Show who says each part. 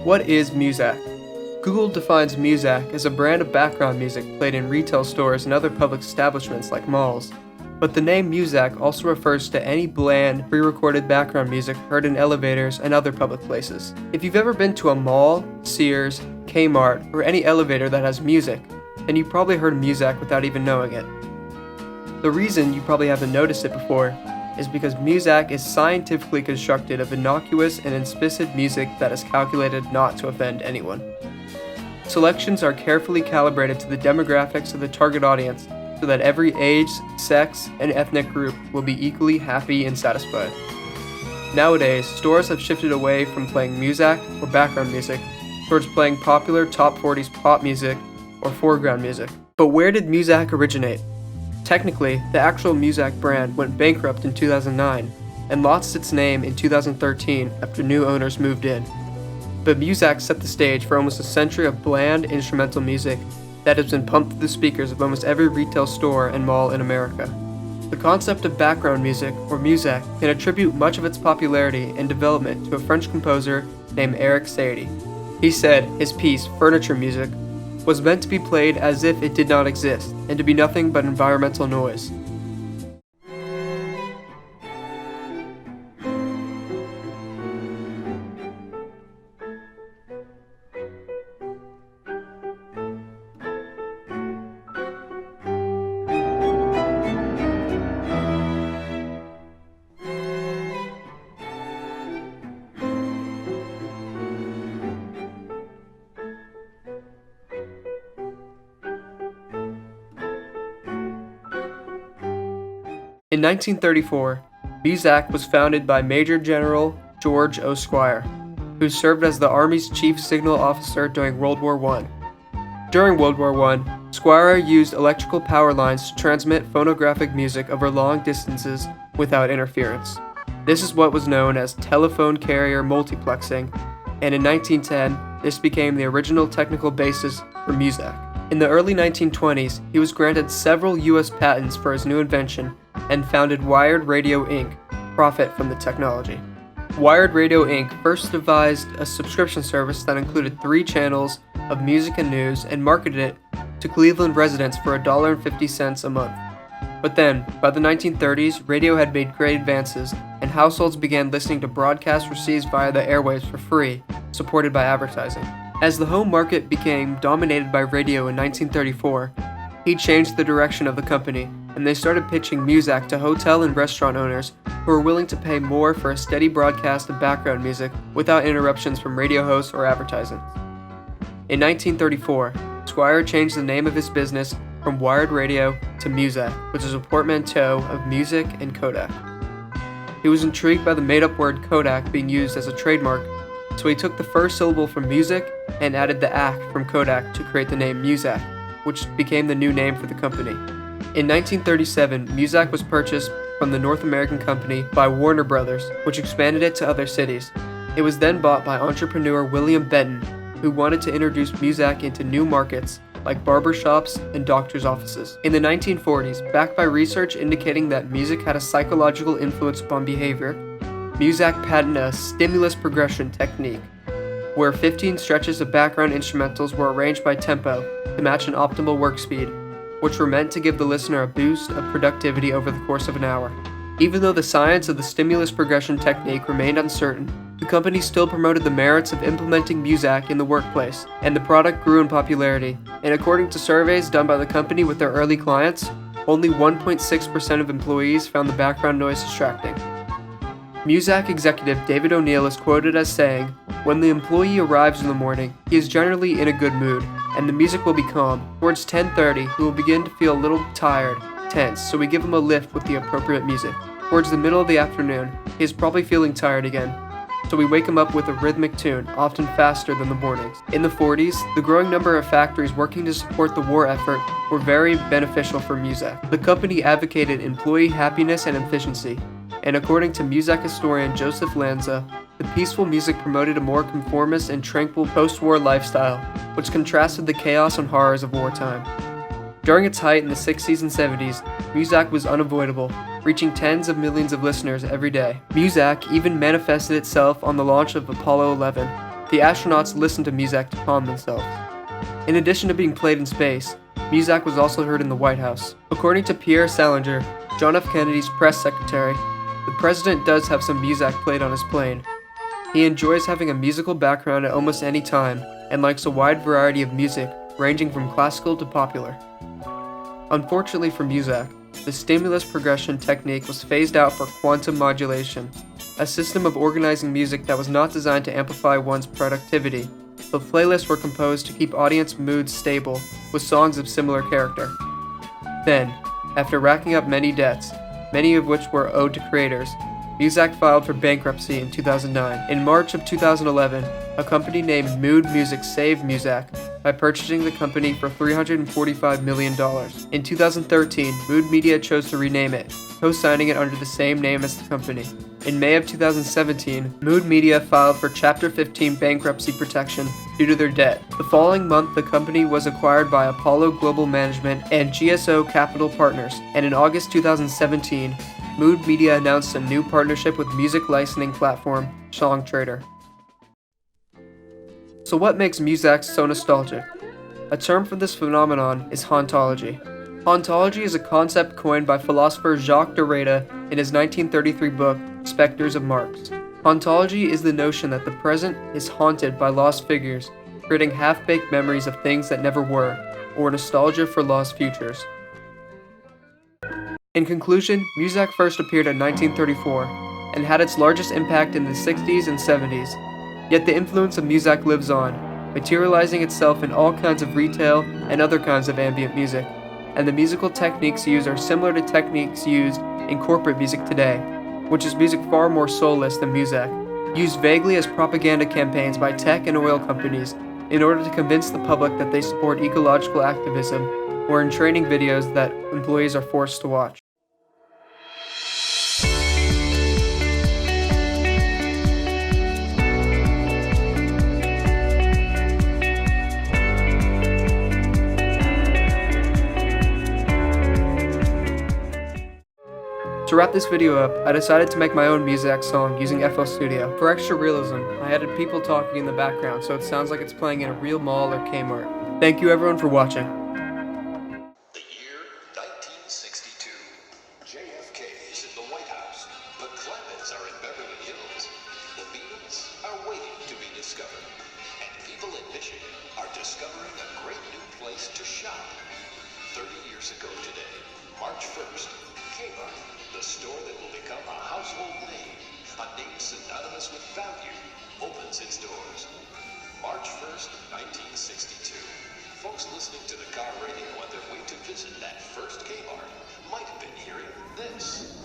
Speaker 1: What is Muzak? Google defines Muzak as a brand of background music played in retail stores and other public establishments like malls. But the name Muzak also refers to any bland, pre-recorded background music heard in elevators and other public places. If you've ever been to a mall, Sears, Kmart, or any elevator that has music, then you probably heard Muzak without even knowing it. The reason you probably haven't noticed it before is because Muzak is scientifically constructed of innocuous and insipid music that is calculated not to offend anyone. Selections are carefully calibrated to the demographics of the target audience so that every age, sex, and ethnic group will be equally happy and satisfied. Nowadays, stores have shifted away from playing Muzak or background music towards playing popular top 40s pop music or foreground music. But where did Muzak originate? Technically, the actual Muzak brand went bankrupt in 2009 and lost its name in 2013 after new owners moved in. But Muzak set the stage for almost a century of bland instrumental music that has been pumped through the speakers of almost every retail store and mall in America. The concept of background music, or Muzak, can attribute much of its popularity and development to a French composer named Eric Satie. He said his piece, Furniture Music, was meant to be played as if it did not exist, and to be nothing but environmental noise. In 1934, Muzak was founded by Major General George O. Squier, who served as the Army's chief signal officer during World War I. During World War I, Squier used electrical power lines to transmit phonographic music over long distances without interference. This is what was known as telephone carrier multiplexing, and in 1910, this became the original technical basis for Muzak. In the early 1920s, he was granted several U.S. patents for his new invention and founded Wired Radio Inc., profit from the technology. Wired Radio Inc. first devised a subscription service that included 3 channels of music and news and marketed it to Cleveland residents for $1.50 a month. But then, by the 1930s, radio had made great advances, and households began listening to broadcasts received via the airwaves for free, supported by advertising. As the home market became dominated by radio in 1934, he changed the direction of the company, and they started pitching Muzak to hotel and restaurant owners who were willing to pay more for a steady broadcast of background music without interruptions from radio hosts or advertising. In 1934, Squier changed the name of his business from Wired Radio to Muzak, which is a portmanteau of music and Kodak. He was intrigued by the made-up word Kodak being used as a trademark, so he took the first syllable from music and added the "ak" from Kodak to create the name Muzak, which became the new name for the company. In 1937, Muzak was purchased from the North American company by Warner Brothers, which expanded it to other cities. It was then bought by entrepreneur William Benton, who wanted to introduce Muzak into new markets like barbershops and doctors' offices. In the 1940s, backed by research indicating that music had a psychological influence upon behavior, Muzak patented a stimulus progression technique, where 15 stretches of background instrumentals were arranged by tempo to match an optimal work speed, which were meant to give the listener a boost of productivity over the course of an hour. Even though the science of the stimulus progression technique remained uncertain, the company still promoted the merits of implementing Muzak in the workplace, and the product grew in popularity. And according to surveys done by the company with their early clients, only 1.6% of employees found the background noise distracting. Muzak executive David O'Neill is quoted as saying, "When the employee arrives in the morning, he is generally in a good mood, and the music will be calm. Towards 10:30, he will begin to feel a little tired, tense, so we give him a lift with the appropriate music. Towards the middle of the afternoon, he is probably feeling tired again, so we wake him up with a rhythmic tune, often faster than the mornings." In the 40s, the growing number of factories working to support the war effort were very beneficial for Muzak. The company advocated employee happiness and efficiency, and according to Muzak historian Joseph Lanza, the peaceful music promoted a more conformist and tranquil post-war lifestyle, which contrasted the chaos and horrors of wartime. During its height in the 60s and 70s, Muzak was unavoidable, reaching tens of millions of listeners every day. Muzak even manifested itself on the launch of Apollo 11, The astronauts listened to Muzak to calm themselves. In addition to being played in space, Muzak was also heard in the White House. According to Pierre Salinger, John F. Kennedy's press secretary, the president does have some Muzak played on his plane. He enjoys having a musical background at almost any time and likes a wide variety of music, ranging from classical to popular. Unfortunately for Muzak, the stimulus progression technique was phased out for quantum modulation, a system of organizing music that was not designed to amplify one's productivity, but playlists were composed to keep audience moods stable with songs of similar character. Then, after racking up many debts, many of which were owed to creators, Muzak filed for bankruptcy in 2009. In March of 2011, a company named Mood Music saved Muzak by purchasing the company for $345 million. In 2013, Mood Media chose to rename it, co-signing it under the same name as the company. In May of 2017, Mood Media filed for Chapter 15 bankruptcy protection due to their debt. The following month, the company was acquired by Apollo Global Management and GSO Capital Partners, and in August 2017, Mood Media announced a new partnership with music licensing platform SongTrader. So what makes Muzak so nostalgic? A term for this phenomenon is hauntology. Hauntology is a concept coined by philosopher Jacques Derrida in his 1933 book, Spectres of Marx. Hauntology is the notion that the present is haunted by lost figures, creating half-baked memories of things that never were, or nostalgia for lost futures. In conclusion, Muzak first appeared in 1934 and had its largest impact in the 60s and 70s. Yet the influence of Muzak lives on, materializing itself in all kinds of retail and other kinds of ambient music, and the musical techniques used are similar to techniques used in corporate music today, which is music far more soulless than Muzak, used vaguely as propaganda campaigns by tech and oil companies in order to convince the public that they support ecological activism, or in training videos that employees are forced to watch. To wrap this video up, I decided to make my own Muzak song using FL Studio. For extra realism, I added people talking in the background so it sounds like it's playing in a real mall or Kmart. Thank you everyone for watching.
Speaker 2: The year 1962. JFK is in the White House. The Clampetts are in Beverly Hills. The Beatles are waiting to be discovered. And people in Michigan are discovering a great new place to shop. 30 years ago today, March 1st, Kmart, the store that will become a household name, a name synonymous with value, opens its doors. March 1st, 1962. Folks listening to the car radio on their way to visit that first Kmart might have been hearing this.